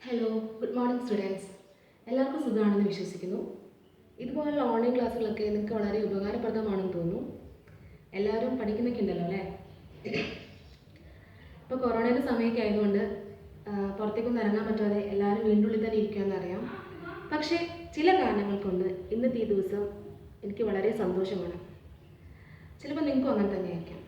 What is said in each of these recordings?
Hello, good morning students. എല്ലാവർക്കും സുഖമാണെന്ന് വിശ്വസിക്കുന്നു. ഇതുപോലുള്ള ഓൺലൈൻ ക്ലാസ്സുകളൊക്കെ നിങ്ങൾക്ക് വളരെ ഉപകാരപ്രദമാണെന്ന് തോന്നുന്നു. എല്ലാവരും പഠിക്കുന്നൊക്കെ ഉണ്ടല്ലോ അല്ലേ? ഇപ്പോൾ കൊറോണയുടെ സമയമൊക്കെ ആയതുകൊണ്ട് പുറത്തേക്കൊന്നും ഇറങ്ങാൻ പറ്റാതെ എല്ലാവരും വീണ്ടുള്ളിൽ തന്നെ ഇരിക്കുകയെന്ന് അറിയാം. പക്ഷേ ചില കാരണങ്ങൾ കൊണ്ട് ഇന്നത്തെ ഈ ദിവസം എനിക്ക് വളരെ സന്തോഷമാണ്. ചിലപ്പോൾ നിങ്ങൾക്കും അങ്ങനെ തന്നെ ആയിരിക്കാം.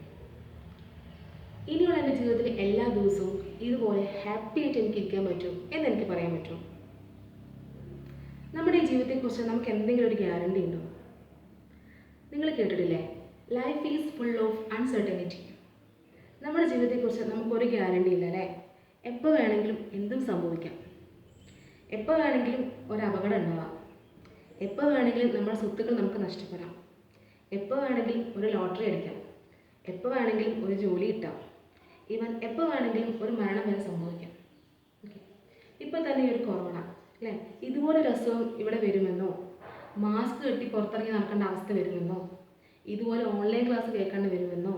ഇനിയുള്ള എൻ്റെ ജീവിതത്തിൽ എല്ലാ ദിവസവും ഇതുപോലെ ഹാപ്പി ആയിട്ട് എനിക്ക് ഇരിക്കാൻ പറ്റും എന്നെനിക്ക് പറയാൻ പറ്റും. നമ്മുടെ ഈ ജീവിതത്തെക്കുറിച്ച് നമുക്ക് എന്തെങ്കിലും ഒരു ഗ്യാരണ്ടി ഉണ്ടോ? നിങ്ങൾ കേട്ടിട്ടില്ലേ, life is full of uncertainty. നമ്മുടെ ജീവിതത്തെക്കുറിച്ച് നമുക്കൊരു ഗ്യാരണ്ടി ഇല്ല അല്ലേ? എപ്പോൾ വേണമെങ്കിലും എന്തും സംഭവിക്കാം. എപ്പോൾ വേണമെങ്കിലും ഒരു അപകടം ഉണ്ടാവാം. എപ്പോൾ വേണമെങ്കിലും നമ്മുടെ സ്വത്തുക്കൾ നമുക്ക് നഷ്ടപ്പെടാം. എപ്പോൾ വേണമെങ്കിലും ഒരു ലോട്ടറി അടിക്കാം. എപ്പോൾ വേണമെങ്കിലും ഒരു ജോലി കിട്ടാം. ഈവൻ എപ്പോൾ വേണമെങ്കിലും ഒരു മരണം വരെ സംഭവിക്കാം. ഓക്കെ, ഇപ്പോൾ തന്നെ ഒരു കൊറോണ അല്ലേ, ഇതുപോലൊരു അസുഖം ഇവിടെ വരുമെന്നോ, മാസ്ക് കെട്ടി പുറത്തിറങ്ങി നടക്കേണ്ട അവസ്ഥ വരുമെന്നോ, ഇതുപോലെ ഓൺലൈൻ ക്ലാസ് കേൾക്കേണ്ടി വരുമെന്നോ,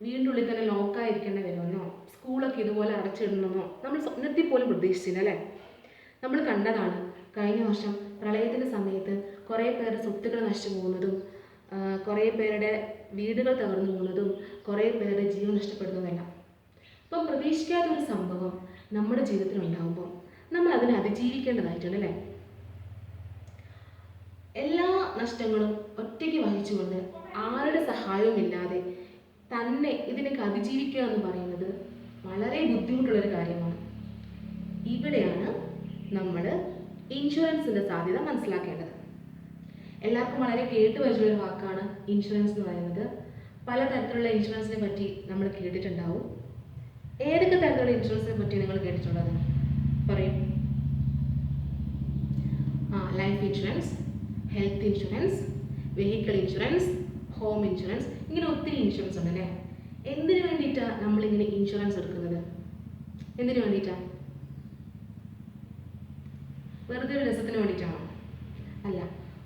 വീടിൻ്റെ ഉള്ളിൽ തന്നെ ലോക്കായിരിക്കേണ്ടി വരുമെന്നോ, സ്കൂളൊക്കെ ഇതുപോലെ അടച്ചിടണമെന്നോ നമ്മൾ സ്വപ്നത്തിൽ പോലും പ്രതീക്ഷിച്ചില്ല അല്ലേ? നമ്മൾ കണ്ടതാണ് കഴിഞ്ഞ വർഷം പ്രളയത്തിൻ്റെ സമയത്ത് കുറേ പേരുടെ സ്വത്തുക്കൾ നശിച്ചു പോകുന്നതും, കുറേ പേരുടെ വീടുകൾ തകർന്നു പോകുന്നതും, കുറേ പേരുടെ ജീവൻ നഷ്ടപ്പെടുന്നതെല്ലാം. അപ്പം പ്രതീക്ഷിക്കാത്തൊരു സംഭവം നമ്മുടെ ജീവിതത്തിൽ ഉണ്ടാകുമ്പോൾ നമ്മൾ അതിനെ അതിജീവിക്കേണ്ടതായിട്ടുണ്ട് അല്ലേ? എല്ലാ നഷ്ടങ്ങളും ഒറ്റയ്ക്ക് വഹിച്ചുകൊണ്ട് ആരുടെ സഹായവും ഇല്ലാതെ തന്നെ ഇതിനൊക്കെ അതിജീവിക്കുക എന്ന് പറയുന്നത് വളരെ ബുദ്ധിമുട്ടുള്ളൊരു കാര്യമാണ്. ഇവിടെയാണ് നമ്മൾ ഇൻഷുറൻസിൻ്റെ സാധ്യത മനസ്സിലാക്കേണ്ടത്. എല്ലാവർക്കും വളരെ കേട്ട് പരിചയമുള്ള വാക്കാണ് ഇൻഷുറൻസ് എന്ന് പറയുന്നത്. പലതരത്തിലുള്ള ഇൻഷുറൻസിനെ പറ്റി നമ്മൾ കേട്ടിട്ടുണ്ടാവും. ഏതൊക്കെ തരത്തിലുള്ള ഇൻഷുറൻസിനെ പറ്റി നിങ്ങൾ കേട്ടിട്ടുള്ളത് പറയും? Life insurance, health insurance, vehicle insurance, home insurance, ഇങ്ങനെ ഒത്തിരി ഇൻഷുറൻസ് ഉണ്ട് അല്ലേ? എന്തിനു വേണ്ടിയിട്ടാണ് നമ്മളിങ്ങനെ ഇൻഷുറൻസ് എടുക്കുന്നത്? എന്തിനു വേണ്ടിയിട്ടാണ്? വെറുതെ ഒരു രസത്തിന് വേണ്ടിയിട്ടാണോ? അല്ല,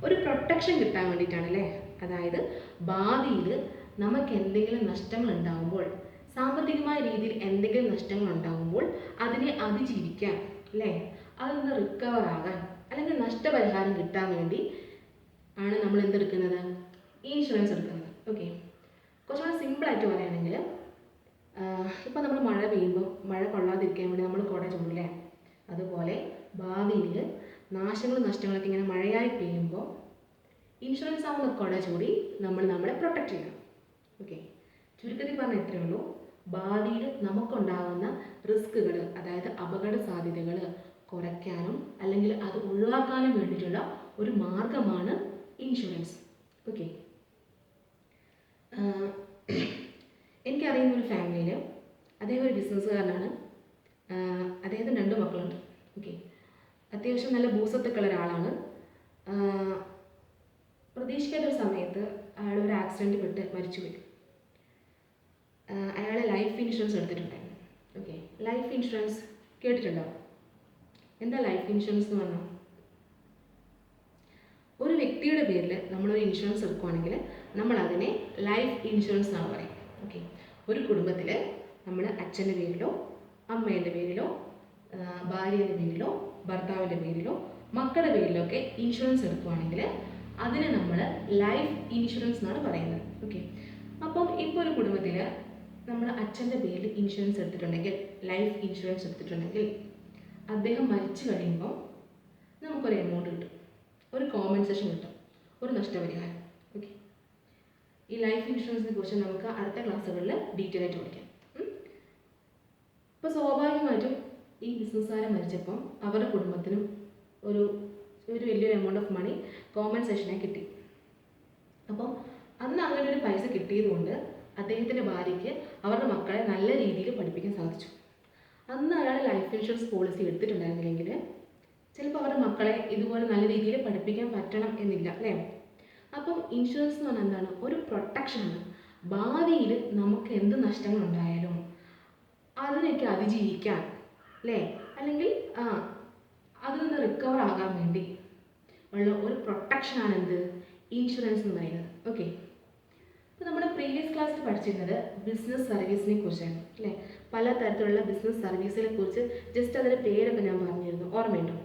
ഒരു പ്രൊട്ടക്ഷൻ കിട്ടാൻ വേണ്ടിയിട്ടാണ് അല്ലേ? അതായത് ഭാവിയിൽ നമുക്ക് എന്തെങ്കിലും നഷ്ടങ്ങൾ ഉണ്ടാകുമ്പോൾ, സാമ്പത്തികമായ രീതിയിൽ എന്തെങ്കിലും നഷ്ടങ്ങൾ ഉണ്ടാകുമ്പോൾ അതിനെ അതിജീവിക്കാൻ അല്ലേ, അതിൽ നിന്ന് റിക്കവർ ആകാൻ അല്ലെങ്കിൽ നഷ്ടപരിഹാരം കിട്ടാൻ വേണ്ടി ആണ് നമ്മൾ എന്തെടുക്കുന്നത്? ഇൻഷുറൻസ് എടുക്കുന്നത്. ഓക്കെ, കുറച്ചുകൂടെ സിമ്പിളായിട്ട് പറയുകയാണെങ്കിൽ, ഇപ്പോൾ നമ്മൾ മഴ പെയ്യുമ്പോൾ മഴ കൊള്ളാതിരിക്കാൻ വേണ്ടി നമ്മൾ കുട ചൂടില്ലേ, അതുപോലെ ഭാവിയിൽ നാശങ്ങളും നഷ്ടങ്ങളൊക്കെ ഇങ്ങനെ മഴയായി പെയ്യുമ്പോൾ ഇൻഷുറൻസ് ആവുന്ന കുട ചൂടി നമ്മളെ പ്രൊട്ടക്റ്റ് ചെയ്യണം. ഓക്കെ, ചുരുക്കത്തിൽ പറഞ്ഞാൽ ഇത്രയേ ഉള്ളൂ. ഭാവിയിൽ നമുക്കുണ്ടാകുന്ന റിസ്കുകൾ, അതായത് അപകട സാധ്യതകൾ കുറയ്ക്കാനും അല്ലെങ്കിൽ അത് ഒഴിവാക്കാനും വേണ്ടിയിട്ടുള്ള ഒരു മാർഗമാണ് ഇൻഷുറൻസ്. ഓക്കെ, എനിക്കറിയുന്ന ഒരു ഫാമിലിയിൽ അദ്ദേഹം ഒരു ബിസിനസ്സുകാരനാണ്. അദ്ദേഹത്തിന് 2 മക്കളുണ്ട്. ഓക്കെ, അത്യാവശ്യം നല്ല ഭൂസ്വത്തൊക്കെ ഉള്ള ഒരാളാണ്. പ്രതീക്ഷിക്കാത്തൊരു സമയത്ത് അയാൾ ഒരു ആക്സിഡൻറ്റ് പെട്ട് മരിച്ചുപോയി. അയാൾ ലൈഫ് ഇൻഷുറൻസ് എടുത്തിട്ടുണ്ടായിരുന്നു. ഓക്കെ, ലൈഫ് ഇൻഷുറൻസ് കേട്ടിട്ടുണ്ടോ? എന്താ ലൈഫ് ഇൻഷുറൻസ് എന്ന് പറഞ്ഞാൽ? ഒരു വ്യക്തിയുടെ പേരിൽ നമ്മളൊരു ഇൻഷുറൻസ് എടുക്കുകയാണെങ്കിൽ നമ്മൾ അതിനെ ലൈഫ് ഇൻഷുറൻസ് എന്നാണ് പറയും. ഓക്കെ, ഒരു കുടുംബത്തിൽ നമ്മൾ അച്ഛൻ്റെ പേരിലോ അമ്മേൻ്റെ പേരിലോ ഭാര്യയുടെ പേരിലോ ഭർത്താവിൻ്റെ പേരിലോ മക്കളുടെ പേരിലോ ഒക്കെ ഇൻഷുറൻസ് എടുക്കുകയാണെങ്കിൽ അതിന് നമ്മൾ ലൈഫ് ഇൻഷുറൻസ് എന്നാണ് പറയുന്നത്. ഓക്കെ, അപ്പം ഇപ്പോൾ ഒരു കുടുംബത്തിൽ നമ്മൾ അച്ഛൻ്റെ പേരിൽ ഇൻഷുറൻസ് എടുത്തിട്ടുണ്ടെങ്കിൽ, ലൈഫ് ഇൻഷുറൻസ് എടുത്തിട്ടുണ്ടെങ്കിൽ, അദ്ദേഹം മരിച്ചു കഴിയുമ്പോൾ നമുക്കൊരു എമൗണ്ട് കിട്ടും, ഒരു കോമ്പൻസേഷൻ കിട്ടും, ഒരു നഷ്ടപരിഹാരം. ഓക്കെ, ഈ ലൈഫ് ഇൻഷുറൻസിനെ കുറിച്ച് നമുക്ക് അടുത്ത ക്ലാസ്സുകളിൽ ഡീറ്റെയിൽ ആയിട്ട് പഠിക്കാം. ഇപ്പോൾ സ്വാഭാവികമായിട്ടും ഈ ബിസിനസ്സുകാരൻ മരിച്ചപ്പം അവരുടെ കുടുംബത്തിനും ഒരു വലിയൊരു എമൗണ്ട് ഓഫ് മണി കോമ്പൻസേഷനായി കിട്ടി. അപ്പം അന്ന് അങ്ങനെ ഒരു പൈസ കിട്ടിയതുകൊണ്ട് അദ്ദേഹത്തിൻ്റെ ഭാര്യയ്ക്ക് അവരുടെ മക്കളെ നല്ല രീതിയിൽ പഠിപ്പിക്കാൻ സാധിച്ചു. അന്ന് അയാൾ ലൈഫ് ഇൻഷുറൻസ് പോളിസി എടുത്തിട്ടുണ്ടായിരുന്നില്ലെങ്കിൽ ചിലപ്പോൾ അവരുടെ മക്കളെ ഇതുപോലെ നല്ല രീതിയിൽ പഠിപ്പിക്കാൻ പറ്റണം എന്നില്ല അല്ലേ? അപ്പം ഇൻഷുറൻസ് എന്ന് പറഞ്ഞാൽ എന്താണ്? ഒരു പ്രൊട്ടക്ഷനാണ്. ഭാവിയിൽ നമുക്ക് എന്ത് നഷ്ടങ്ങളുണ്ടായാലും അതിനൊക്കെ അതിജീവിക്കാൻ അല്ലേ, അല്ലെങ്കിൽ അതിൽ നിന്ന് റിക്കവർ ആകാൻ വേണ്ടി ഉള്ള ഒരു പ്രൊട്ടക്ഷനാണ് എന്ത്? ഇൻഷുറൻസ് എന്ന് പറയുന്നത്. ഓക്കെ, അപ്പോൾ നമ്മൾ പ്രീവിയസ് ക്ലാസ്സിൽ പഠിച്ചിരുന്നത് ബിസിനസ് സർവീസിനെ കുറിച്ചാണ് അല്ലേ. പലതരത്തിലുള്ള ബിസിനസ് സർവീസിനെ കുറിച്ച് ജസ്റ്റ് അതിൻ്റെ പേരൊക്കെ ഞാൻ പറഞ്ഞിരുന്നു, ഓർമ്മയുണ്ടോ?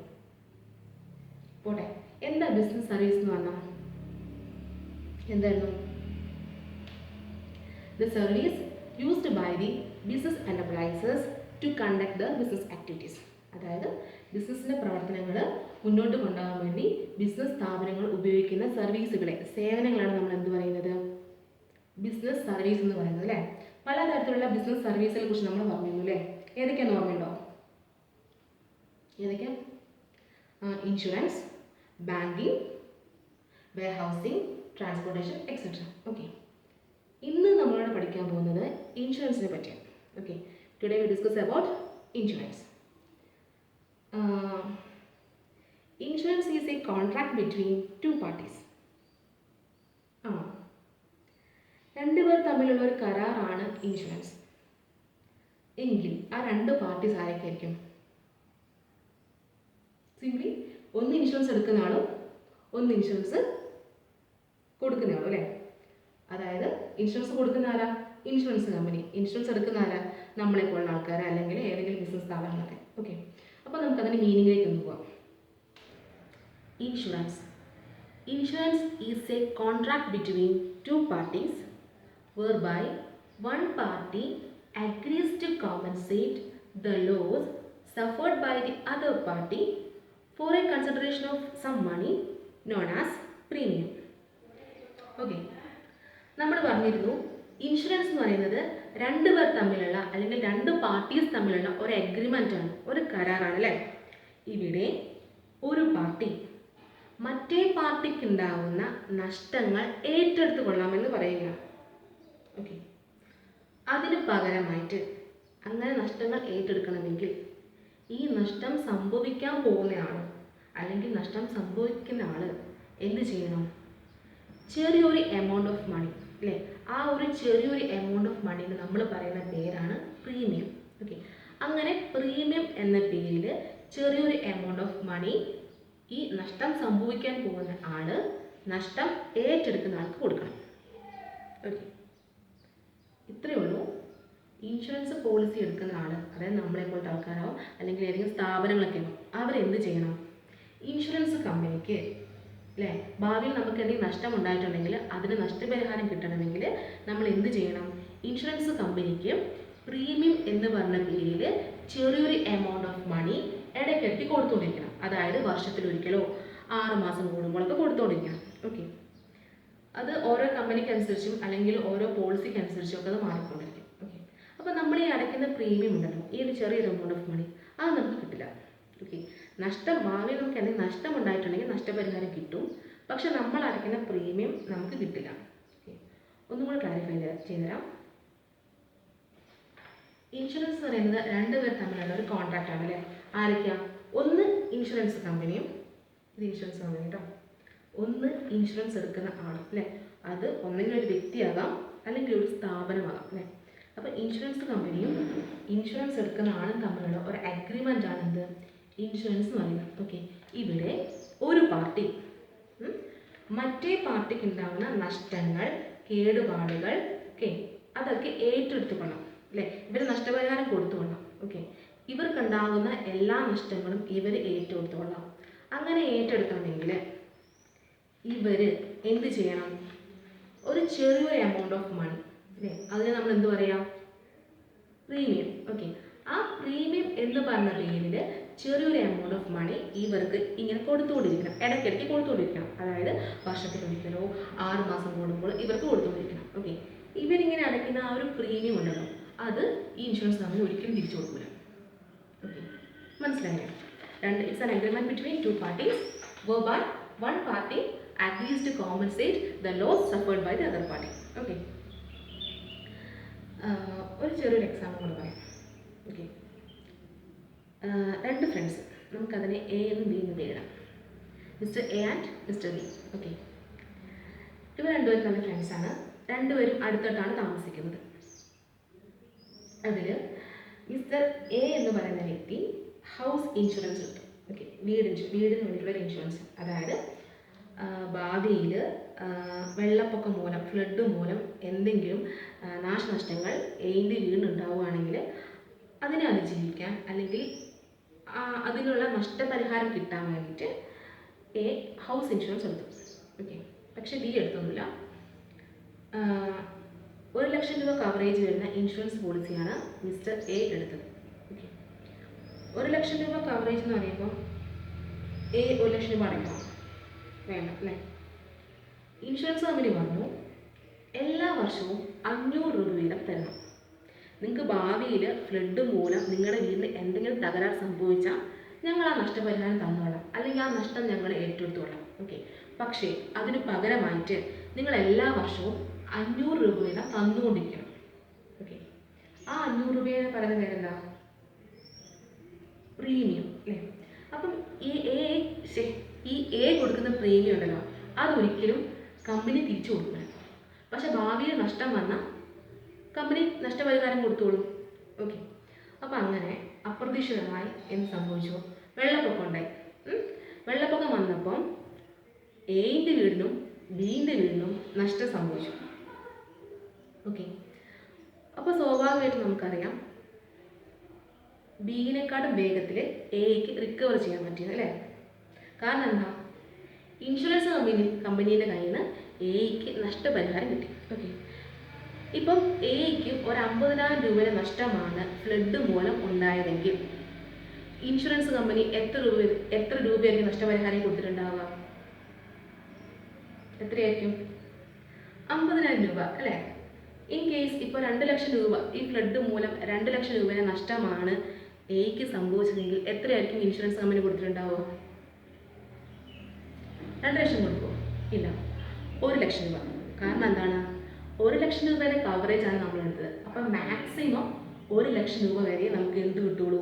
പോട്ടെ, എന്താ ബിസിനസ് സർവീസ് എന്ന് പറഞ്ഞാൽ എന്തായിരുന്നു? The service used by the business enterprises to conduct the business activities. അതായത് ബിസിനസ്സിൻ്റെ പ്രവർത്തനങ്ങൾ മുന്നോട്ട് കൊണ്ടുപോകാൻ വേണ്ടി ബിസിനസ് സ്ഥാപനങ്ങൾ ഉപയോഗിക്കുന്ന സർവീസുകളെ, സേവനങ്ങളാണ് നമ്മൾ എന്ത് പറയുന്നത്? ബിസിനസ് സർവീസ് എന്ന് പറയുന്നത് അല്ലേ. പലതരത്തിലുള്ള ബിസിനസ് സർവീസിനെ കുറിച്ച് നമ്മൾ പറഞ്ഞിരുന്നു അല്ലേ. ഏതൊക്കെയാണ് ഓർമ്മയുണ്ടോ? ഏതൊക്കെയാണ്? Insurance, banking, warehousing, transportation etcetera. Okay, ഇന്ന് നമ്മളോട് പഠിക്കാൻ പോകുന്നത് ഇൻഷുറൻസിനെ പറ്റിയാണ്. Okay, today we discuss about insurance. Insurance is A contract between two parties. രണ്ടുപേർ തമ്മിലുള്ള ഒരു കരാറാണ് ഇൻഷുറൻസ്. എങ്കിൽ ആ രണ്ട് പാർട്ടീസ് ആരൊക്കെയായിരിക്കും? സിംപ്ലി ഒന്ന് ഇൻഷുറൻസ് എടുക്കുന്ന ആളും ഒന്ന് ഇൻഷുറൻസ് കൊടുക്കുന്ന ആളും അല്ലേ. അതായത് ഇൻഷുറൻസ് കൊടുക്കുന്ന ആരാ? Insurance company. ഇൻഷുറൻസ് എടുക്കുന്ന ആരാ? നമ്മളെ പോലുള്ള ആൾക്കാർ, അല്ലെങ്കിൽ ഏതെങ്കിലും ബിസിനസ് സ്ഥാപനങ്ങളൊക്കെ. ഓക്കെ, അപ്പോൾ നമുക്കതിൻ്റെ മീനിങ്ങിലേക്ക് ഒന്ന് പോവാം. Insurance. Insurance is A contract between two parties whereby one party agrees to compensate the loss suffered by the other party for a consideration of some money known as premium. Okay, നമ്മൾ പറഞ്ഞിരുന്നു insurance എന്ന് പറയുന്നത് രണ്ടുപേർ തമ്മിലുള്ള അല്ലെങ്കിൽ രണ്ട് parties തമ്മിലുള്ള ഒരു അഗ്രിമെൻ്റ് ആണ്, ഒരു കരാറാണ് അല്ലേ. ഇവിടെ ഒരു പാർട്ടി മറ്റേ പാർട്ടിക്ക് ഉണ്ടാകുന്ന നഷ്ടങ്ങൾ ഏറ്റെടുത്തു കൊള്ളാമെന്ന് പറയുകയാണ്. ഓക്കെ, അതിന് പകരമായിട്ട് അങ്ങനെ നഷ്ടങ്ങൾ ഏറ്റെടുക്കണമെങ്കിൽ ഈ നഷ്ടം സംഭവിക്കാൻ പോകുന്ന ആൾ അല്ലെങ്കിൽ നഷ്ടം സംഭവിക്കുന്ന ആൾ എന്ത് ചെയ്യണം? ചെറിയൊരു എമൗണ്ട് ഓഫ് മണി അല്ലേ. ആ ഒരു ചെറിയൊരു എമൗണ്ട് ഓഫ് മണീന് നമ്മൾ പറയുന്ന പേരാണ് പ്രീമിയം. ഓക്കെ, അങ്ങനെ പ്രീമിയം എന്ന പേരിൽ ചെറിയൊരു എമൗണ്ട് ഓഫ് മണി ഈ നഷ്ടം സംഭവിക്കാൻ പോകുന്ന ആൾ നഷ്ടം ഏറ്റെടുക്കുന്ന ആൾക്ക് കൊടുക്കണം. ഓക്കെ, ഇത്രയേ ഉള്ളൂ. ഇൻഷുറൻസ് പോളിസി എടുക്കുന്ന ആൾ, അതായത് നമ്മളെ പോലത്തെ ആൾക്കാരാവും അല്ലെങ്കിൽ ഏതെങ്കിലും സ്ഥാപനങ്ങളൊക്കെ ആവും, അവരെന്ത് ചെയ്യണം? ഇൻഷുറൻസ് കമ്പനിക്ക് അല്ലേ, ഭാവിയിൽ നമുക്ക് എന്തെങ്കിലും നഷ്ടം ഉണ്ടായിട്ടുണ്ടെങ്കിൽ അതിന് നഷ്ടപരിഹാരം കിട്ടണമെങ്കിൽ നമ്മൾ എന്ത് ചെയ്യണം? ഇൻഷുറൻസ് കമ്പനിക്ക് പ്രീമിയം എന്ന് പറഞ്ഞ പേരിൽ ചെറിയൊരു എമൗണ്ട് ഓഫ് മണി ഇടയ്ക്കിടയ്ക്ക് കൊടുത്തുകൊണ്ടിരിക്കണം. അതായത് വർഷത്തിലൊരിക്കലോ 6 മാസം കൂടുമ്പോഴൊക്കെ കൊടുത്തുകൊണ്ടിരിക്കണം. ഓക്കെ, അത് ഓരോ കമ്പനിക്ക് അനുസരിച്ചും അല്ലെങ്കിൽ ഓരോ പോളിസിക്ക് അനുസരിച്ചും ഒക്കെ അത് മാറിക്കൊണ്ടിരിക്കും. ഓക്കെ, അപ്പോൾ നമ്മൾ ഈ അടയ്ക്കുന്ന പ്രീമിയം ഉണ്ടല്ലോ, ഈ ഒരു ചെറിയൊരു എമൗണ്ട് ഓഫ് മണി അത് നമുക്ക് കിട്ടില്ല. ഓക്കെ, ഭാവിയിൽ നമുക്ക് എന്തെങ്കിലും നഷ്ടം ഉണ്ടായിട്ടുണ്ടെങ്കിൽ നഷ്ടപരിഹാരം കിട്ടും, പക്ഷെ നമ്മൾ അടയ്ക്കുന്ന പ്രീമിയം നമുക്ക് കിട്ടില്ല. ഓക്കെ, ഒന്നും കൂടെ ക്ലാരിഫൈ ചെയ്തുതരാം. ഇൻഷുറൻസ് എന്ന് പറയുന്നത് രണ്ടുപേർ തമ്മിലുള്ള ഒരു കോൺട്രാക്റ്റ് ആണ് അല്ലേ. ആരൊക്കെയാണ്? ഒന്ന് ഇൻഷുറൻസ് കമ്പനിയും, ഇത് ഇൻഷുറൻസ് കമ്പനി കേട്ടോ, ഒന്ന് ഇൻഷുറൻസ് എടുക്കുന്ന ആളും അല്ലേ. അത് ഒന്നെങ്കിലും ഒരു വ്യക്തിയാകാം അല്ലെങ്കിൽ ഒരു സ്ഥാപനമാകാം അല്ലേ. അപ്പോൾ ഇൻഷുറൻസ് കമ്പനിയും ഇൻഷുറൻസ് എടുക്കുന്ന ആളും തമ്മിലുള്ള ഒരു അഗ്രിമെൻ്റ് ആണ് എന്ത്? ഇൻഷുറൻസ് എന്ന് പറയുന്നത്. ഓക്കെ, ഇവിടെ ഒരു പാർട്ടി മറ്റേ പാർട്ടിക്ക് ഉണ്ടാകുന്ന നഷ്ടങ്ങൾ, കേടുപാടുകൾ ഓക്കെ അതൊക്കെ ഏറ്റെടുത്തുകൊള്ളാം അല്ലേ. ഇവർ നഷ്ടപരിഹാരം കൊടുത്തുകൊള്ളാം. ഓക്കെ, ഇവർക്കുണ്ടാകുന്ന എല്ലാ നഷ്ടങ്ങളും ഇവർ ഏറ്റെടുത്തുകൊള്ളാം. അങ്ങനെ ഏറ്റെടുക്കണമെങ്കിൽ ഇവർ എന്ത് ചെയ്യണം? ഒരു ചെറിയൊരു എമൗണ്ട് ഓഫ് മണി അല്ലേ, അതിനെ നമ്മൾ എന്ത് പറയാം? പ്രീമിയം. ഓക്കെ, ആ പ്രീമിയം എന്ന് പറഞ്ഞ പേരിൽ ചെറിയൊരു എമൗണ്ട് ഓഫ് മണി ഇവർക്ക് ഇങ്ങനെ കൊടുത്തുകൊണ്ടിരിക്കണം, ഇടയ്ക്കിടയ്ക്ക് കൊടുത്തുകൊണ്ടിരിക്കണം. അതായത് വർഷത്തിലൊരിക്കലോ 6 മാസം കൂടുമ്പോൾ ഇവർക്ക് കൊടുത്തുകൊണ്ടിരിക്കണം. ഓക്കെ, ഇവരിങ്ങനെ അടയ്ക്കുന്ന ആ ഒരു പ്രീമിയം ഉണ്ടല്ലോ, അത് ഈ ഇൻഷുറൻസ് കമ്പനി ഒരിക്കലും തിരിച്ചു കൊടുക്കില്ല. ഓക്കെ, മനസ്സിലായോ? It's an agreement between two parties whereby one party agrees to compensate the loss suffered by the other party. Okay, ഒരു ചെറിയൊരു എക്സാമ്പിൾ കൂടെ പറയാം. ഓക്കെ, രണ്ട് ഫ്രണ്ട്സ്, നമുക്കതിനെ എ എന്നും ബി എന്നും പേരിടാം. Mister A and mister B. Okay, ഇവർ രണ്ടുപേരും നല്ല ഫ്രണ്ട്സാണ്. രണ്ടുപേരും അടുത്തടുത്താണ് താമസിക്കുന്നത്. അതിൽ മിസ്റ്റർ എ എന്ന് പറയുന്ന വ്യക്തി ഹൗസ് ഇൻഷുറൻസ് കിട്ടും. ഓക്കെ, വീടിന് വേണ്ടിയിട്ടുള്ള ഇൻഷുറൻസ്. അതായത് ഭാവിയിൽ വെള്ളപ്പൊക്കം മൂലം, ഫ്ലഡ് മൂലം എന്തെങ്കിലും നാശനഷ്ടങ്ങൾ എയിൻ്റെ വീടുണ്ടാവുകയാണെങ്കിൽ അതിനെ അതിജീവിക്കാൻ അല്ലെങ്കിൽ അതിനുള്ള നഷ്ടപരിഹാരം കിട്ടാൻ വേണ്ടിയിട്ട് എ ഹൗസ് ഇൻഷുറൻസ് എടുത്തു. ഓക്കെ, പക്ഷേ ബി എടുത്തൊന്നുമില്ല. 1,00,000 രൂപ കവറേജ് വരുന്ന ഇൻഷുറൻസ് പോളിസിയാണ് മിസ്റ്റർ എ എടുത്തത്. ഓക്കെ, 1,00,000 രൂപ കവറേജ് എന്ന് പറയുമ്പോൾ എ 1,00,000 രൂപ അടയ്ക്കണം, വേണ്ട അല്ലേ? ഇൻഷുറൻസ് കമ്പനി പറഞ്ഞു എല്ലാ വർഷവും 500 രൂപ വീതം തരണം. നിങ്ങൾക്ക് ഭാവിയിൽ ഫ്ലഡ് മൂലം നിങ്ങളുടെ വീടിന് എന്തെങ്കിലും തകരാർ സംഭവിച്ചാൽ ഞങ്ങൾ ആ നഷ്ടപരിഹാരം തന്നോളാം, അല്ലെങ്കിൽ ആ നഷ്ടം ഞങ്ങൾ ഏറ്റെടുത്തോളാം. ഓക്കെ, പക്ഷേ അതിന് പകരമായിട്ട് നിങ്ങൾ എല്ലാ വർഷവും 500 രൂപ വീതം തന്നുകൊണ്ടിരിക്കണം. ഓക്കെ, ആ 500 രൂപയെന്ന് പറയുന്ന പേരെന്താ? പ്രീമിയം അല്ലേ? അപ്പം ഈ എ കൊടുക്കുന്ന പ്രീമിയം ഉണ്ടല്ലോ, അതൊരിക്കലും കമ്പനി തിരിച്ചു കൊടുക്കില്ല. പക്ഷെ ഭാവിയിൽ നഷ്ടം വന്നാൽ കമ്പനി നഷ്ടപരിഹാരം കൊടുത്തോളും. ഓക്കെ, അപ്പം അങ്ങനെ അപ്രതീക്ഷിതമായി എന്ത് സംഭവിച്ചു? വെള്ളപ്പൊക്കം ഉണ്ടായി. വെള്ളപ്പൊക്കം വന്നപ്പം എയുടെ വീടിനും ബിയുടെ വീടിനും നഷ്ടം സംഭവിച്ചു. ഓക്കെ, അപ്പോൾ സ്വാഭാവികമായിട്ടും നമുക്കറിയാം ബിയിനെക്കാളും വേഗത്തിൽ എയ്ക്ക് റിക്കവർ ചെയ്യാൻ പറ്റിയത് അല്ലേ? കാരണം എന്താ? ഇൻഷുറൻസ് കമ്പനീൻ്റെ കയ്യിൽ നിന്ന് എയ്ക്ക് നഷ്ടപരിഹാരം കിട്ടി. ഓക്കെ, ഇപ്പം എയ്ക്ക് ഒരു 50,000 രൂപയുടെ നഷ്ടമാണ് ഫ്ലഡ് മൂലം ഉണ്ടായതെങ്കിൽ ഇൻഷുറൻസ് കമ്പനി എത്ര രൂപയായിരിക്കും നഷ്ടപരിഹാരം കൊടുത്തിട്ടുണ്ടാവുക? എത്രയായിരിക്കും? 50,000 രൂപ അല്ലേ? ഇൻ കേസ് ഇപ്പോൾ 2,00,000 രൂപ ഈ ഫ്ലഡ് മൂലം 2,00,000 രൂപയുടെ നഷ്ടമാണ് എയ്ക്ക് സംഭവിച്ചതെങ്കിൽ എത്രയായിരിക്കും ഇൻഷുറൻസ് കമ്പനി കൊടുത്തിട്ടുണ്ടാവുക? 2,00,000 കൊടുക്കുമോ? ഇല്ല, 1,00,000 രൂപ. കാരണം എന്താണ്? 1,00,000 രൂപയുടെ കവറേജ് ആണ് നമ്മൾ എടുത്തത്. അപ്പം മാക്സിമം 1,00,000 രൂപ വരെ നമുക്ക് എന്ത് കിട്ടുള്ളൂ?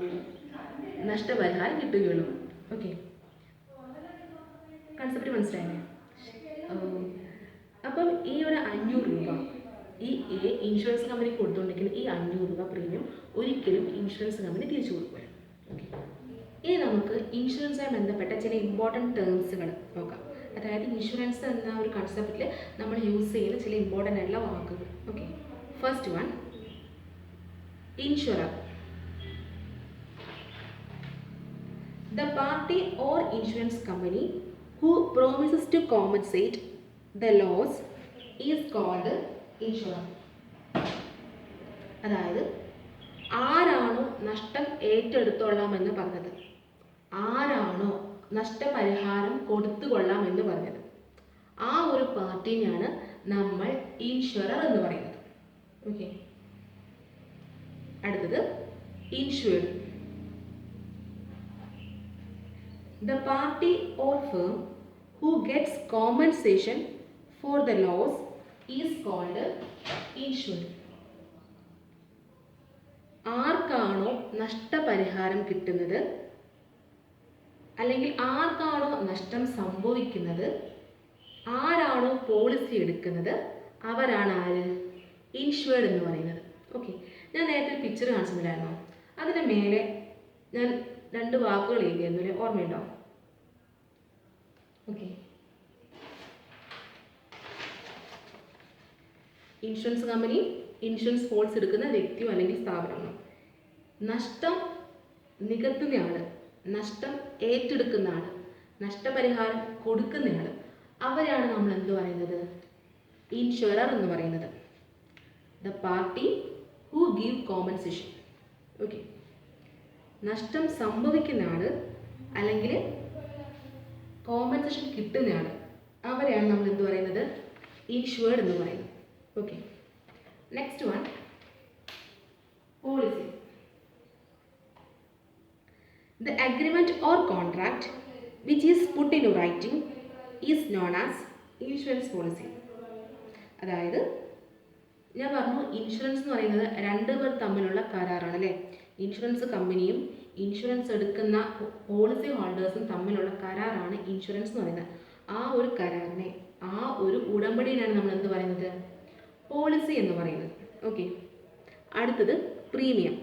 നഷ്ടപരിഹാരം കിട്ടുകയുള്ളൂ. ഓക്കെ, കൺസെപ്റ്റ് മനസ്സിലായില്ലേ? അപ്പം ഈ ഒരു 500 രൂപ ഈ ഇൻഷുറൻസ് കമ്പനി കൊടുത്തുകൊണ്ടെങ്കിൽ ഈ 500 രൂപ പ്രീമിയം ഒരിക്കലും ഇൻഷുറൻസ് കമ്പനി തിരിച്ചു കൊടുക്കുക. ഓക്കെ, ഇനി നമുക്ക് ഇൻഷുറൻസുമായി ബന്ധപ്പെട്ട ചില ഇമ്പോർട്ടൻറ്റ് ടേംസുകൾ നോക്കാം. അതായത് ഇൻഷുറൻസ് എന്ന ഒരു കൺസെപ്റ്റിൽ നമ്മൾ യൂസ് ചെയ്യുന്ന ചില ഇമ്പോർട്ടൻ്റ് ആയിട്ടുള്ള വാക്കുകൾ. Okay, first one, insurer. The party or insurance company who promises to compensate the loss is called insurer. അതായത് ആരാണോ നഷ്ടം ഏറ്റെടുത്തോളാമെന്ന് പറഞ്ഞത്, ആരാണോ നഷ്ടപരിഹാരം കൊടുത്തുകൊള്ളാമെന്ന് പറഞ്ഞത്, ആ ഒരു പാർട്ടിനെയാണ് നമ്മൾ ഇൻഷുറർ എന്ന് പറയുന്നത്. ഓക്കെ, അടുത്തത് insured. The party or firm who gets compensation for the loss is called insured. ആർക്കാണോ നഷ്ടപരിഹാരം കിട്ടുന്നത് അല്ലെങ്കിൽ ആർക്കാണോ നഷ്ടം സംഭവിക്കുന്നത്, ആരാണോ പോളിസി എടുക്കുന്നത്, അവരാണ് ആര്? ഇൻഷുർഡ് എന്ന് പറയുന്നത്. ഓക്കെ, ഞാൻ നേരത്തെ ഒരു പിക്ചർ കാണിച്ചിട്ടുണ്ടായിരുന്നോ? അതിൻ്റെ മേലെ ഞാൻ 2 വാക്കുകൾ എഴുതിയായിരുന്നു അല്ലേ? ഓർമ്മയുണ്ടോ? Okay, insurance company insurance policy എടുക്കുന്ന വ്യക്തിയോ അല്ലെങ്കിൽ സ്ഥാപനമോ, നഷ്ടം നികത്തുന്നയാൾ, നഷ്ടം ഏറ്റെടുക്കുന്ന ആൾ, നഷ്ടപരിഹാരം കൊടുക്കുന്നയാൾ, അവരെയാണ് നമ്മൾ എന്ത് പറയുന്നത്? ഇൻഷുറർ എന്ന് പറയുന്നത്. The party who give compensation. Okay, നഷ്ടം സംഭവിക്കുന്ന ആൾ അല്ലെങ്കിൽ കോമ്പൻസേഷൻ കിട്ടുന്നയാൾ, അവരെയാണ് നമ്മൾ എന്ത് പറയുന്നത്? ഇൻഷുർഡ് എന്ന് പറയുന്നത്. Okay, next one, policy. The agreement or contract which is put in writing is known as insurance policy. അതായത് ഞാൻ പറഞ്ഞു ഇൻഷുറൻസ് എന്ന് പറയുന്നത് 2 പേർ തമ്മിലുള്ള കരാറാണ് അല്ലേ? ഇൻഷുറൻസ് കമ്പനിയും ഇൻഷുറൻസ് എടുക്കുന്ന പോളിസി ഹോൾഡേഴ്സും തമ്മിലുള്ള കരാറാണ് ഇൻഷുറൻസ് എന്ന് പറയുന്നത്. ആ ഒരു കരാറിനെ, ആ ഒരു ഉടമ്പടിയാണ് നമ്മൾ എന്ത് പറയുന്നത്? പോളിസി എന്ന് പറയുന്നത്. ഓക്കെ, അടുത്തത് premium.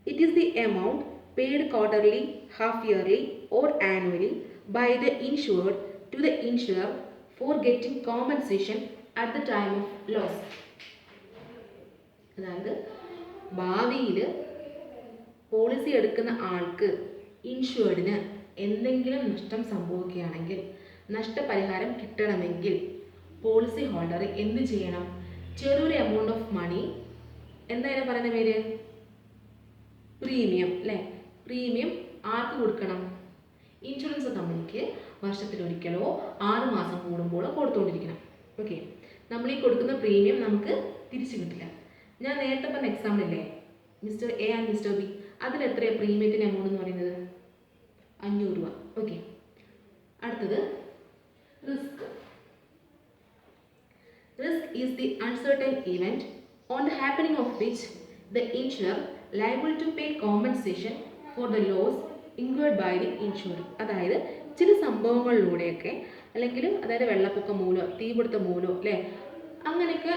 It is the amount paid quarterly, half yearly or annually by the insured to the insurer for getting compensation at the time of loss. അതായത് ഭാവിയിൽ പോളിസി എടുക്കുന്ന ആൾക്ക്, ഇൻഷുർഡിന് എന്തെങ്കിലും നഷ്ടം സംഭവിക്കുകയാണെങ്കിൽ, നഷ്ടപരിഹാരം കിട്ടണമെങ്കിൽ പോളിസി ഹോൾഡർ എന്ത് ചെയ്യണം? ചെറിയൊരു എമൗണ്ട് ഓഫ് മണി, എന്തായാലും പറയുന്ന പേര് പ്രീമിയം അല്ലേ, പ്രീമിയം ആർക്ക് കൊടുക്കണം? ഇൻഷുറൻസ് കമ്പനിക്ക് വർഷത്തിലൊരിക്കലോ 6 മാസം കൂടുമ്പോഴോ കൊടുത്തുകൊണ്ടിരിക്കണം. ഓക്കെ, നമ്മൾ ഈ കൊടുക്കുന്ന പ്രീമിയം നമുക്ക് തിരിച്ചു കിട്ടില്ല. ഞാൻ നേരത്തെ പറഞ്ഞ എക്സാമ്പിൾ ഇല്ലേ, mister A and mister B, അതിലെത്രയാണ് പ്രീമിയത്തിൻ്റെ എമൗണ്ട് എന്ന് പറയുന്നത്? 500 രൂപ. ഓക്കെ, അടുത്തത് risk. Risk is the uncertain event on the happening of which the insurer liable to pay compensation for the loss incurred by the insured. അതായത് ചില സംഭവങ്ങളിലൂടെയൊക്കെ, അല്ലെങ്കിൽ അതായത് വെള്ളപ്പൊക്കം മൂലോ തീപിടുത്തം മൂലോ അല്ലേ, അങ്ങനെയൊക്കെ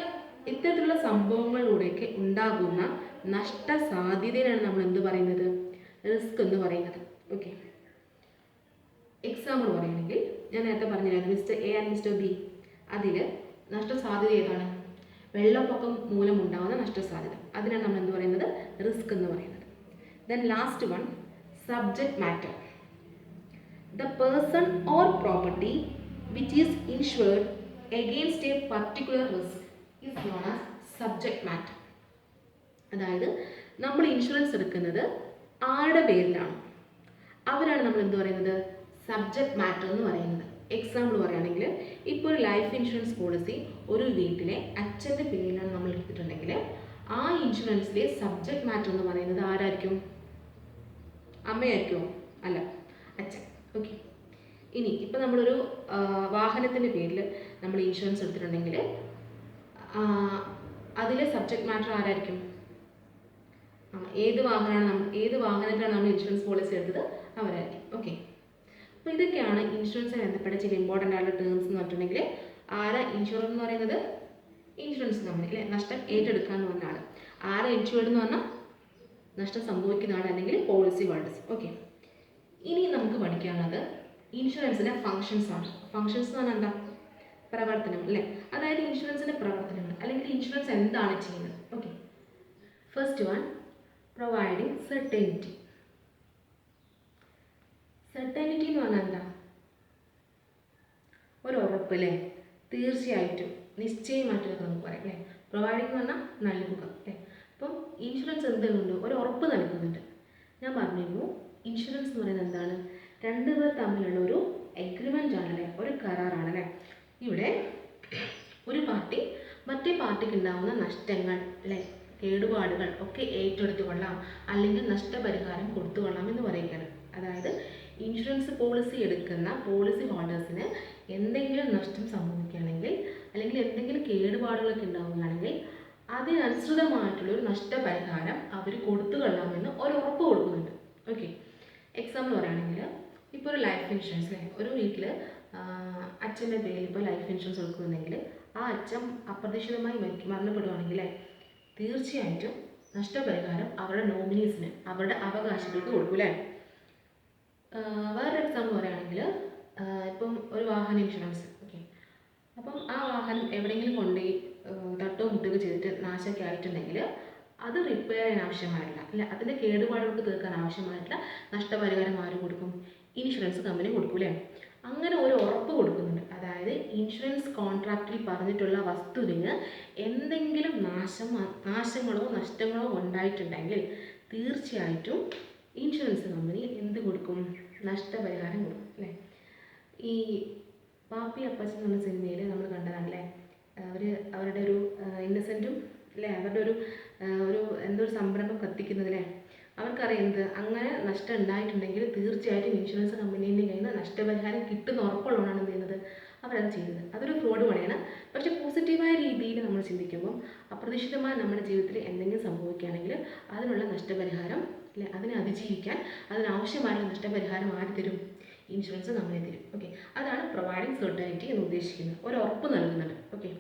ഇത്തരത്തിലുള്ള സംഭവങ്ങളിലൂടെയൊക്കെ ഉണ്ടാകുന്ന നഷ്ടസാധ്യതയാണ് നമ്മൾ എന്ത് പറയുന്നത്? റിസ്ക് എന്ന് പറയുന്നത്. ഓക്കെ, എക്സാമ്പിൾ പറയുകയാണെങ്കിൽ ഞാൻ നേരത്തെ പറഞ്ഞില്ലായിരുന്നു mister A and mister B, അതിൽ നഷ്ടസാധ്യത ഏതാണ്? വെള്ളപ്പൊക്കം മൂലമുണ്ടാകുന്ന നഷ്ടസാധ്യത. അതിനാണ് നമ്മൾ എന്ത് പറയുന്നത്? റിസ്ക് എന്ന് പറയുന്നത്. Then last one, subject matter. The person or property which is insured against A particular risk is known as subject matter. അതായത് നമ്മൾ ഇൻഷുറൻസ് എടുക്കുന്നത് ആരുടെ പേരിലാണ്, അവരാണ് നമ്മൾ എന്ത് പറയുന്നത്? സബ്ജക്റ്റ് മാറ്റർ എന്ന് പറയുന്നത്. എക്സാമ്പിൾ പറയുകയാണെങ്കിൽ, ഇപ്പോൾ ഒരു ലൈഫ് ഇൻഷുറൻസ് പോളിസി ഒരു വീട്ടിലെ അച്ഛൻ്റെ പേരിലാണ് നമ്മൾ എടുത്തിട്ടുണ്ടെങ്കിൽ, ആ ഇൻഷുറൻസിലെ സബ്ജക്റ്റ് മാറ്റർ എന്ന് പറയുന്നത് ആരായിരിക്കും? അമ്മയായിരിക്കുമോ? അല്ല, അച്ഛൻ. ഓക്കെ, ഇനി ഇപ്പോൾ നമ്മളൊരു വാഹനത്തിൻ്റെ പേരിൽ നമ്മൾ ഇൻഷുറൻസ് എടുത്തിട്ടുണ്ടെങ്കിൽ അതിലെ സബ്ജക്റ്റ് മാറ്റർ ആരായിരിക്കും? ഏത് വാഹനത്തിലാണ് നമ്മൾ ഇൻഷുറൻസ് പോളിസി എടുത്തത്, അവരായിരിക്കും. ഓക്കെ, അപ്പോൾ ഇതൊക്കെയാണ് ഇൻഷുറൻസുമായി ബന്ധപ്പെട്ട ചില ഇമ്പോർട്ടൻ്റ് ആയിട്ടുള്ള ടേംസ് എന്ന് പറഞ്ഞിട്ടുണ്ടെങ്കിൽ. ആരാ ഇൻഷുറർ എന്ന് പറയുന്നത്? ഇൻഷുറൻസ് കമ്പനി അല്ലേ, നഷ്ടം ഏറ്റെടുക്കുക എന്ന് പറഞ്ഞ ആൾ. ആരാ ഇൻഷുർഡ് എന്ന് പറഞ്ഞാൽ നഷ്ടം സംഭവിക്കുന്ന ആൾ, അല്ലെങ്കിൽ പോളിസി ഹോൾഡേഴ്സ്. ഓക്കെ, ഇനി നമുക്ക് പഠിക്കാനുള്ളത് ഇൻഷുറൻസിൻ്റെ ഫങ്ഷൻസ് ആണ്. ഫങ്ഷൻസ് എന്ന് പറഞ്ഞാൽ എന്താ? പ്രവർത്തനം അല്ലേ, അതായത് ഇൻഷുറൻസിൻ്റെ പ്രവർത്തനങ്ങൾ, അല്ലെങ്കിൽ ഇൻഷുറൻസ് എന്താണ് ചെയ്യുന്നത്. Okay, first one, providing certainty. Certainty എന്ന് പറഞ്ഞാൽ എന്താ? ഒരു ഉറപ്പ് അല്ലേ, തീർച്ചയായിട്ടും നിശ്ചയമായിട്ടൊക്കെ നമുക്ക് പറയാം അല്ലേ. പ്രൊവൈഡിങ് എന്ന് പറഞ്ഞാൽ നൽകുക അല്ലേ. അപ്പം ഇൻഷുറൻസ് എന്തുകൊണ്ട്? ഒരു ഉറപ്പ് നൽകുന്നുണ്ട്. ഞാൻ പറഞ്ഞിരുന്നു, ഇൻഷുറൻസ് എന്ന് പറയുന്നത് എന്താണ്? രണ്ടുപേർ തമ്മിലുള്ള ഒരു എഗ്രിമെൻ്റ് ആണല്ലേ, ഒരു കരാറാണല്ലേ. ഇവിടെ ഒരു പാർട്ടി മറ്റേ പാർട്ടിക്ക് ഉണ്ടാകുന്ന നഷ്ടങ്ങൾ അല്ലേ, കേടുപാടുകൾ ഒക്കെ ഏറ്റെടുത്തു കൊള്ളാം, അല്ലെങ്കിൽ നഷ്ടപരിഹാരം കൊടുത്തു കൊള്ളാം എന്ന് പറയുകയാണ്. അതായത് ഇൻഷുറൻസ് പോളിസി എടുക്കുന്ന പോളിസി ഹോൾഡേഴ്സിന് എന്തെങ്കിലും നഷ്ടം സംഭവിക്കുകയാണെങ്കിൽ, അല്ലെങ്കിൽ എന്തെങ്കിലും കേടുപാടുകളൊക്കെ ഉണ്ടാവുകയാണെങ്കിൽ, അതിനനുസൃതമായിട്ടുള്ളൊരു നഷ്ടപരിഹാരം അവർ കൊടുത്തു കൊള്ളാമെന്ന് ഒരു ഉറപ്പ് കൊടുക്കുന്നുണ്ട്. ഓക്കെ, എക്സാമ്പിൾ പറയുകയാണെങ്കിൽ, ഇപ്പോൾ ഒരു ലൈഫ് ഇൻഷുറൻസ് അല്ലേ, ഒരു വീട്ടിൽ അച്ഛൻ്റെ പേരിൽ ഇപ്പോൾ ലൈഫ് ഇൻഷുറൻസ് എടുക്കുന്നുണ്ടെങ്കിൽ, ആ അച്ഛൻ അപ്രതീക്ഷിതമായി മരണപ്പെടുകയാണെങ്കിൽ തീർച്ചയായിട്ടും നഷ്ടപരിഹാരം അവരുടെ നോമിനീസിന്, അവരുടെ അവകാശികൾക്ക് കൊടുക്കും അല്ലേ. വേറൊരു എക്സാമ്പിൾ പറയുകയാണെങ്കിൽ, ഇപ്പം ഒരു വാഹന ഇൻഷുറൻസ്. ഓക്കെ, അപ്പം ആ വാഹനം എവിടെയെങ്കിലും കൊണ്ടുപോയി തട്ടോ മുട്ടുകയോ ചെയ്തിട്ട് നാശമൊക്കെ ആയിട്ടുണ്ടെങ്കിൽ, അത് റിപ്പയർ ചെയ്യാൻ ആവശ്യമായിട്ടില്ല അല്ല, അതിൻ്റെ കേടുപാടുകൾക്ക് തീർക്കാൻ ആവശ്യമായിട്ടുള്ള നഷ്ടപരിഹാരം ആര് കൊടുക്കും? ഇൻഷുറൻസ് കമ്പനി കൊടുക്കും അല്ലേ. അങ്ങനെ ഒരു ഉറപ്പ് കൊടുക്കുന്നുണ്ട്. അതായത് ഇൻഷുറൻസ് കോൺട്രാക്റ്റിൽ പറഞ്ഞിട്ടുള്ള വസ്തുവിന് എന്തെങ്കിലും നാശങ്ങളോ നഷ്ടങ്ങളോ ഉണ്ടായിട്ടുണ്ടെങ്കിൽ തീർച്ചയായിട്ടും ഇൻഷുറൻസ് കമ്പനി എന്ത് കൊടുക്കും? നഷ്ടപരിഹാരം കൊടുക്കും അല്ലേ. ഈ പാപ്പി അപ്പച്ചൻ എന്ന സിനിമയിൽ നമ്മൾ കണ്ടതാണല്ലേ, അവരുടെ ഒരു ഇന്നസെൻറ്റും അല്ലേ, അവരുടെ ഒരു എന്തോ ഒരു സംരംഭം കത്തിക്കുന്നതില്ലേ, അവർക്കറിയുന്നത് അങ്ങനെ നഷ്ടം ഉണ്ടായിട്ടുണ്ടെങ്കിൽ തീർച്ചയായിട്ടും ഇൻഷുറൻസ് കമ്പനീൻ്റെ കയ്യിൽ നിന്ന് നഷ്ടപരിഹാരം കിട്ടുന്ന ഉറപ്പുള്ളതാണ് എന്ത് ചെയ്യുന്നത്, അവരത് ചെയ്തത്. അതൊരു ഫ്രോഡ് പണിയാണ്. പക്ഷേ പോസിറ്റീവായ രീതിയിൽ നമ്മൾ ചിന്തിക്കുമ്പോൾ അപ്രതീക്ഷിതമായി നമ്മുടെ ജീവിതത്തിൽ എന്തെങ്കിലും സംഭവിക്കുകയാണെങ്കിൽ അതിനുള്ള നഷ്ടപരിഹാരം അല്ലേ, അതിനെ അതിജീവിക്കാൻ അതിനാവശ്യമായുള്ള നഷ്ടപരിഹാരം ആര് തരും? ഇൻഷുറൻസ് കമ്പനി തരും. ഓക്കെ, അതാണ് പ്രൊവൈഡിങ് സെർട്ടനിറ്റി എന്ന് ഉദ്ദേശിക്കുന്നത്. ഒരു ഉറപ്പ് നൽകുന്നുണ്ട്. Okay,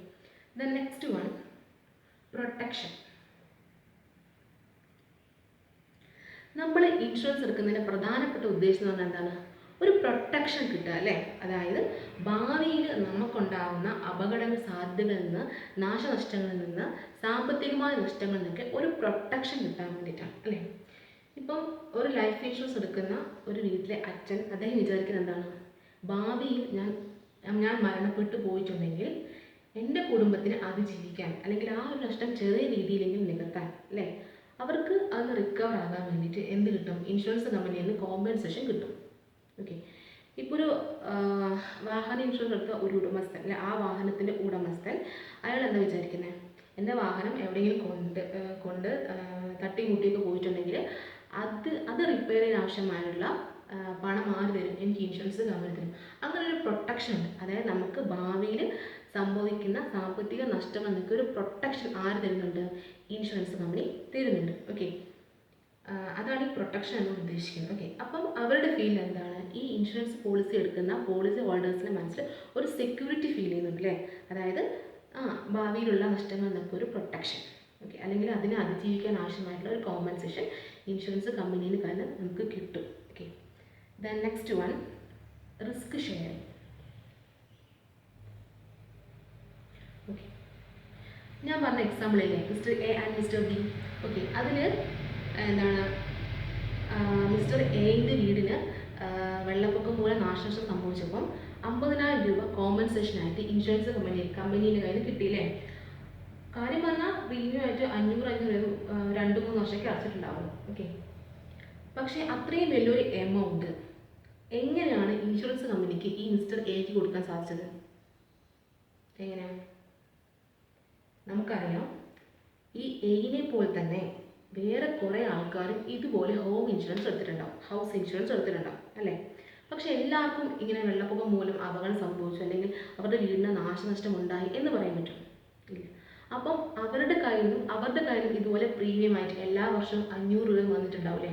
then next one, protection. നമ്മൾ ഇൻഷുറൻസ് എടുക്കുന്നതിൻ്റെ പ്രധാനപ്പെട്ട ഉദ്ദേശം എന്ന് പറഞ്ഞാൽ എന്താണ്? ഒരു പ്രൊട്ടക്ഷൻ കിട്ടുക അല്ലേ. അതായത് ഭാവിയിൽ നമുക്കുണ്ടാകുന്ന അപകട സാധ്യതകളിൽ നിന്ന്, നാശനഷ്ടങ്ങളിൽ നിന്ന്, സാമ്പത്തികമായ നഷ്ടങ്ങളിൽ നിന്നൊക്കെ ഒരു പ്രൊട്ടക്ഷൻ കിട്ടാൻ വേണ്ടിയിട്ടാണ് അല്ലേ. ഇപ്പം ഒരു ലൈഫ് ഇൻഷുറൻസ് എടുക്കുന്ന ഒരു വീട്ടിലെ അച്ഛൻ അദ്ദേഹം വിചാരിക്കുന്നത് എന്താണ്, ഭാവിയിൽ ഞാൻ മരണപ്പെട്ടു പോയിട്ടുണ്ടെങ്കിൽ എൻ്റെ കുടുംബത്തിന് അതിജീവിക്കാൻ അല്ലെങ്കിൽ ആ ഒരു നഷ്ടം ചെറിയ രീതിയിലെങ്കിലും നികത്താൻ അല്ലേ, അവർക്ക് അതൊന്ന് റിക്കവർ ആകാൻ വേണ്ടിയിട്ട് എന്ത് കിട്ടും, ഇൻഷുറൻസ് കമ്പനിയിൽ നിന്ന് കോമ്പൻസേഷൻ കിട്ടും. ഓക്കെ. ഇപ്പോൾ ഒരു വാഹന ഇൻഷുറൻസ് എടുത്ത ഒരു ഉടമസ്ഥൻ അല്ലെ, ആ വാഹനത്തിൻ്റെ ഉടമസ്ഥൻ അയാൾ എന്താ വിചാരിക്കുന്നത്, എൻ്റെ വാഹനം എവിടെയെങ്കിലും കൊണ്ട് തട്ടിമുട്ടിയൊക്കെ പോയിട്ടുണ്ടെങ്കിൽ അത് റിപ്പയർ ചെയ്യാൻ ആവശ്യമായുള്ള പണം ആര് തരും, എനിക്ക് ഇൻഷുറൻസ് കമ്പനി തരും. അങ്ങനെ ഒരു പ്രൊട്ടക്ഷൻ ഉണ്ട്. അതായത് നമുക്ക് ഭാവിയിൽ സംഭവിക്കുന്ന സാമ്പത്തിക നഷ്ടങ്ങൾ നിങ്ങൾക്ക് ഒരു പ്രൊട്ടക്ഷൻ ആര് തരുന്നുണ്ട്, ഇൻഷുറൻസ് കമ്പനി തരുന്നുണ്ട്. ഓക്കെ, അതാണ് ഈ പ്രൊട്ടക്ഷൻ എന്ന് ഉദ്ദേശിക്കുന്നത്. ഓക്കെ, അപ്പം അവരുടെ ഫീൽ എന്താണ്, ഈ ഇൻഷുറൻസ് പോളിസി എടുക്കുന്ന പോളിസി ഹോൾഡേഴ്സിൻ്റെ മനസ്സിൽ ഒരു സെക്യൂരിറ്റി ഫീൽ ചെയ്യുന്നുണ്ട് അല്ലേ. അതായത് ഭാവിയിലുള്ള നഷ്ടങ്ങൾ നിങ്ങൾക്ക് ഒരു പ്രൊട്ടക്ഷൻ, ഓക്കെ, അല്ലെങ്കിൽ അതിനെ അതിജീവിക്കാൻ ആവശ്യമായിട്ടുള്ള ഒരു കോമ്പൻസേഷൻ ഇൻഷുറൻസ് കമ്പനിയിൽ നിന്ന് നമുക്ക് കിട്ടും. Okay, then next one, risk sharing. Okay, ഞാൻ പറഞ്ഞ എക്സാമ്പിളില്ലേ mister A and mister B. Okay, അതിൽ എന്താണ്, മിസ്റ്റർ എയുടെ വീടിന് വെള്ളപ്പൊക്കം മൂലം നാശനഷ്ടം സംഭവിച്ചപ്പം 50,000 രൂപ കോമ്പൻസേഷനായിട്ട് ഇൻഷുറൻസ് കമ്പനിയുടെ കയ്യിൽ കിട്ടിയില്ലേ. കാര്യം പറഞ്ഞാൽ പ്രീമിയം ആയിട്ട് 500 2-3 വർഷമൊക്കെ അടച്ചിട്ടുണ്ടാവും. ഓക്കെ, പക്ഷേ അത്രയും വലിയൊരു എമൗണ്ട് എങ്ങനെയാണ് ഇൻഷുറൻസ് കമ്പനിക്ക് ഈ മിസ്റ്റർ എക്ക് കൊടുക്കാൻ സാധിച്ചത്? എങ്ങനെയാണ് നമുക്കറിയാം, ഈ എയിനെ പോലെ തന്നെ വേറെ കുറേ ആൾക്കാരും ഇതുപോലെ ഹോം ഇൻഷുറൻസ് എടുത്തിട്ടുണ്ടാവും, ഹൗസ് ഇൻഷുറൻസ് എടുത്തിട്ടുണ്ടാവും അല്ലേ. പക്ഷെ എല്ലാവർക്കും ഇങ്ങനെ വെള്ളപ്പൊക്കം മൂലം അപകടം സംഭവിച്ചു അല്ലെങ്കിൽ അവരുടെ വീടിന് നാശനഷ്ടം ഉണ്ടായി എന്ന് പറയാൻ പറ്റും ഇല്ല. അപ്പം അവരുടെ കയ്യിൽ നിന്നും ഇതുപോലെ പ്രീമിയമായിട്ട് എല്ലാ വർഷവും 500 രൂപ വന്നിട്ടുണ്ടാവില്ലേ.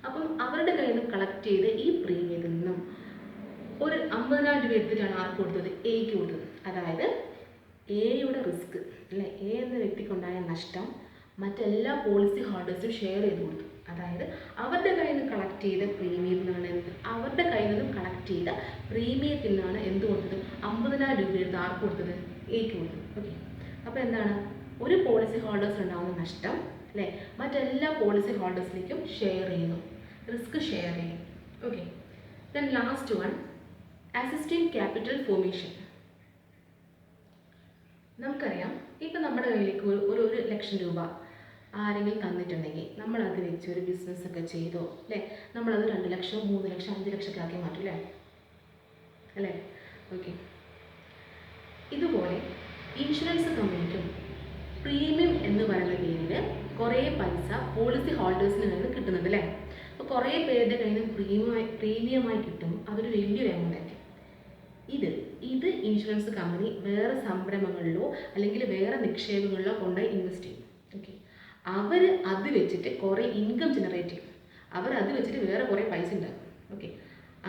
അപ്പം അവരുടെ കയ്യിൽ നിന്ന് കളക്ട് ചെയ്ത് ഈ പ്രീമിയത്തിൽ നിന്നും ഒരു 50,000 രൂപ എടുത്തിട്ടാണ് ആർക്ക് കൊടുത്തത്, എക്ക് കൊടുത്തത്. അതായത് എയുടെ റിസ്ക് അല്ലേ, എ എന്ന വ്യക്തിക്കുണ്ടായ നഷ്ടം മറ്റെല്ലാ പോളിസി ഹോൾഡേഴ്സും ഷെയർ ചെയ്ത് കൊടുത്തു. അതായത് അവരുടെ കയ്യിൽ നിന്ന് കളക്ട് ചെയ്ത പ്രീമിയത്തിനാണ് എന്ത് കൊടുത്തത്, 50,000 രൂപ എടുത്ത് ആർക്ക് കൊടുത്തത്, എക്ക് കൊടുത്തത്. ഓക്കെ, അപ്പോൾ എന്താണ്, ഒരു പോളിസി ഹോൾഡേഴ്സ് ഉണ്ടാകുന്ന നഷ്ടം അല്ലേ മറ്റെല്ലാ പോളിസി ഹോൾഡേഴ്സിലേക്കും ഷെയർ ചെയ്യുന്നു, റിസ്ക് ഷെയർ ചെയ്യും. Okay, then last one, assisting capital formation. നമുക്കറിയാം, ഇപ്പം നമ്മുടെ കയ്യിലേക്ക് ഒരു 1,00,000 രൂപ ആരെങ്കിലും തന്നിട്ടുണ്ടെങ്കിൽ നമ്മളത് വെച്ച് ഒരു ബിസിനസ്സൊക്കെ ചെയ്തോ അല്ലേ, നമ്മളത് 2 ലക്ഷം 3 ലക്ഷം 5 ലക്ഷമൊക്കെ ആക്കി മാറ്റും അല്ലേ. ഓക്കെ, ഇതുപോലെ ഇൻഷുറൻസ് കമ്പനിക്കും പ്രീമിയം എന്ന് പറയുന്ന പേരിൽ കുറേ പൈസ പോളിസി ഹോൾഡേഴ്സിന് നിന്ന് കിട്ടുന്നുണ്ട് അല്ലേ. അപ്പോൾ കുറേ പേരുടെ കയ്യിൽ നിന്ന് പ്രീമിയമായി കിട്ടും, അതൊരു വലിയൊരു എമൗണ്ട് ആയിരിക്കും. ഇത് ഇൻഷുറൻസ് കമ്പനി വേറെ സംരംഭങ്ങളിലോ അല്ലെങ്കിൽ വേറെ നിക്ഷേപങ്ങളിലോ കൊണ്ടുപോയി ഇൻവെസ്റ്റ് ചെയ്യും. ഓക്കെ, അവർ അത് വെച്ചിട്ട് കുറേ ഇൻകം ജനറേറ്റ് ചെയ്യും, അവരത് വെച്ചിട്ട് വേറെ കുറേ പൈസ ഉണ്ടാക്കും. ഓക്കെ,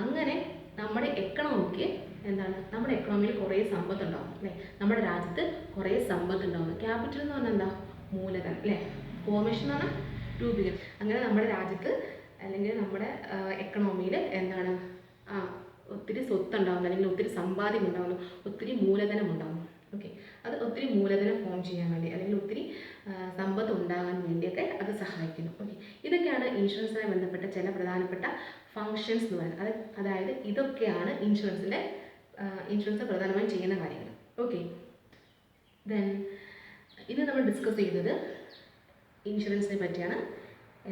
അങ്ങനെ നമ്മുടെ എക്കണോമിക്ക് എന്താണ്, നമ്മുടെ എക്കണോമിയിൽ കുറേ സമ്പത്ത് ഉണ്ടാവും അല്ലേ, നമ്മുടെ രാജ്യത്ത് കുറേ സമ്പത്ത് ഉണ്ടാവും. ക്യാപിറ്റൽ എന്ന് പറഞ്ഞാൽ എന്താ, മൂലധനം അല്ലേ, ഫോർമേഷൻ എന്ന് പറഞ്ഞാൽ രൂപീകരണം. അങ്ങനെ നമ്മുടെ രാജ്യത്ത് അല്ലെങ്കിൽ നമ്മുടെ എക്കണോമിയിൽ എന്താണ്, ഒത്തിരി സ്വത്തുണ്ടാകുന്നു അല്ലെങ്കിൽ ഒത്തിരി സമ്പാദ്യം ഉണ്ടാകുന്നു, ഒത്തിരി മൂലധനം ഉണ്ടാകുന്നു. ഓക്കെ, അത് ഒത്തിരി മൂലധനം ഫോം ചെയ്യാൻ വേണ്ടി അല്ലെങ്കിൽ ഒത്തിരി സമ്പത്ത് ഉണ്ടാകാൻ വേണ്ടിയൊക്കെ അത് സഹായിക്കുന്നു. ഓക്കെ, ഇതൊക്കെയാണ് ഇൻഷുറൻസുമായി ബന്ധപ്പെട്ട ചില പ്രധാനപ്പെട്ട ഫങ്ഷൻസ് എന്ന് പറയുന്നത്. അതായത് ഇതൊക്കെയാണ് ഇൻഷുറൻസ് പ്രധാനമായും ചെയ്യുന്ന കാര്യങ്ങൾ. ഓക്കെ, ദെൻ ഇത് നമ്മൾ ഡിസ്കസ് ചെയ്തത് ഇൻഷുറൻസിനെ പറ്റിയാണ്.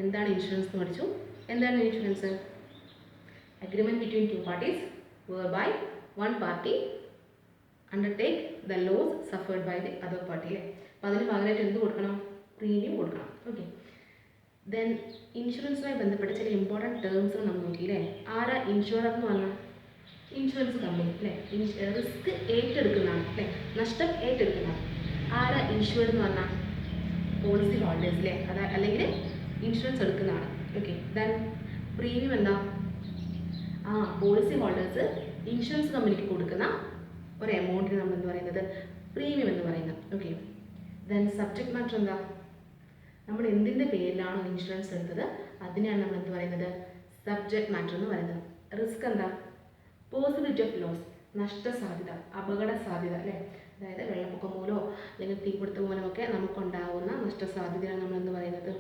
എന്താണ് ഇൻഷുറൻസ് എന്ന് പഠിച്ചു. എന്താണ് insurance? Agreement between two parties whereby one party undertake the loss suffered by the other party. അപ്പോൾ അതിന് പകരമായിട്ട് എന്ത് കൊടുക്കണം? പ്രീമിയം കൊടുക്കണം. ഓക്കെ, ദെൻ ഇൻഷുറൻസുമായി ബന്ധപ്പെട്ട ചില ഇമ്പോർട്ടൻറ്റ് ടേംസ് നമ്മൾ നോക്കിയില്ലേ. ആരാ ഇൻഷുറർ എന്ന് പറഞ്ഞാൽ? ഇൻഷുറൻസ് കമ്പനി അല്ലേ, റിസ്ക് ഏറ്റെടുക്കുന്നതാണ് അല്ലേ, നഷ്ടം ഏറ്റെടുക്കുന്നതാണ്. ആരാ ഇൻഷുർഡ് എന്ന് പറഞ്ഞാൽ? പോളിസി ഹോൾഡേഴ്സ് അല്ലേ, അല്ലെങ്കിൽ ഇൻഷുറൻസ് എടുക്കുന്നതാണ്. ഓക്കെ, ദെൻ പ്രീമിയം എന്താ? പോളിസി ഹോൾഡേഴ്സ് ഇൻഷുറൻസ് കമ്പനിക്ക് കൊടുക്കുന്ന ഒരു എമൗണ്ടിന് നമ്മൾ എന്ത് പറയുന്നത്? പ്രീമിയം എന്ന് പറയുന്നത്. ഓക്കെ, ദെൻ സബ്ജക്റ്റ് മാറ്റർ എന്താ? നമ്മൾ എന്തിൻ്റെ പേരിലാണോ ഇൻഷുറൻസ് എടുത്തത് അതിനെയാണ് നമ്മൾ എന്ത് പറയുന്നത്? സബ്ജക്റ്റ് മാറ്റർ എന്ന് പറയുന്നത്. റിസ്ക് എന്താ? പോസിബിലിറ്റി ഓഫ് ലോസ്, നഷ്ടസാധ്യത, അപകട സാധ്യത അല്ലേ? അതായത് വെള്ളപ്പൊക്കം മൂലമോ അല്ലെങ്കിൽ തീപിടുത്തം മൂലമൊക്കെ നമുക്കുണ്ടാകുന്ന നഷ്ടസാധ്യതയാണ് നമ്മൾ എന്ന് പറയുന്നത്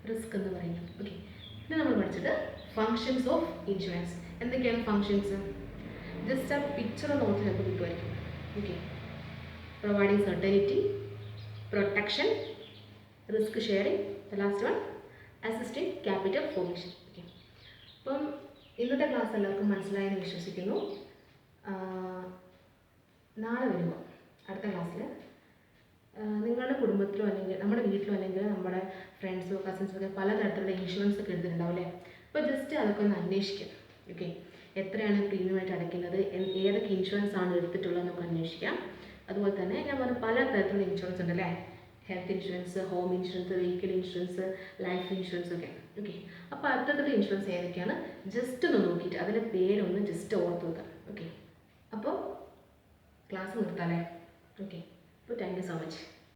റിസ്ക് എന്ന് പറയുന്നത്. ഓക്കെ, ഇത് നമ്മൾ പഠിച്ചത് ഫങ്ഷൻസ് ഓഫ് ഇൻഷുറൻസ്. എന്തൊക്കെയാണ് ഫങ്ഷൻസ്? ജസ്റ്റ് ആ പിക്ചർ നോക്കി നമുക്ക് കിട്ടുമായിരിക്കും. Okay, providing certainty, protection, risk sharing, the last one assisting capital formation. Okay, അപ്പം ഇന്നത്തെ ക്ലാസ് എല്ലാവർക്കും മനസ്സിലായെന്ന് വിശ്വസിക്കുന്നു. നാളെ വരുമ്പോൾ അടുത്ത ക്ലാസ്സിൽ നിങ്ങളുടെ കുടുംബത്തിലോ അല്ലെങ്കിൽ നമ്മുടെ വീട്ടിലോ അല്ലെങ്കിൽ നമ്മുടെ ഫ്രണ്ട്സോ കസിൻസോ ഒക്കെ പലതരത്തിലുള്ള ഇൻഷുറൻസ് ഒക്കെ എടുത്തിട്ടുണ്ടാവും അല്ലേ? അപ്പോൾ ജസ്റ്റ് അതൊക്കെ ഒന്ന് അന്വേഷിക്കാം. ഓക്കെ, എത്രയാണ് പ്രീമിയമായിട്ട് അടയ്ക്കുന്നത്, ഏതൊക്കെ ഇൻഷുറൻസ് ആണ് എടുത്തിട്ടുള്ളത് നമുക്ക് അന്വേഷിക്കാം. അതുപോലെ തന്നെ ഞാൻ പറഞ്ഞ പല തരത്തിലുള്ള ഇൻഷുറൻസ് ഉണ്ട് അല്ലേ? Health insurance, home insurance, vehicle insurance, life insurance ഒക്കെ. ഓക്കെ, അപ്പോൾ അത്തരത്തിലുള്ള ഇൻഷുറൻസ് ഏതൊക്കെയാണ് ജസ്റ്റ് ഒന്ന് നോക്കിയിട്ട് അതിൻ്റെ പേരൊന്ന് ജസ്റ്റ് ഓർത്ത് വെക്കാം. ഓക്കെ, അപ്പോൾ ക്ലാസ് നിർത്താമല്ലേ? ഓക്കെ, അപ്പോൾ താങ്ക് യു സോ മച്ച്.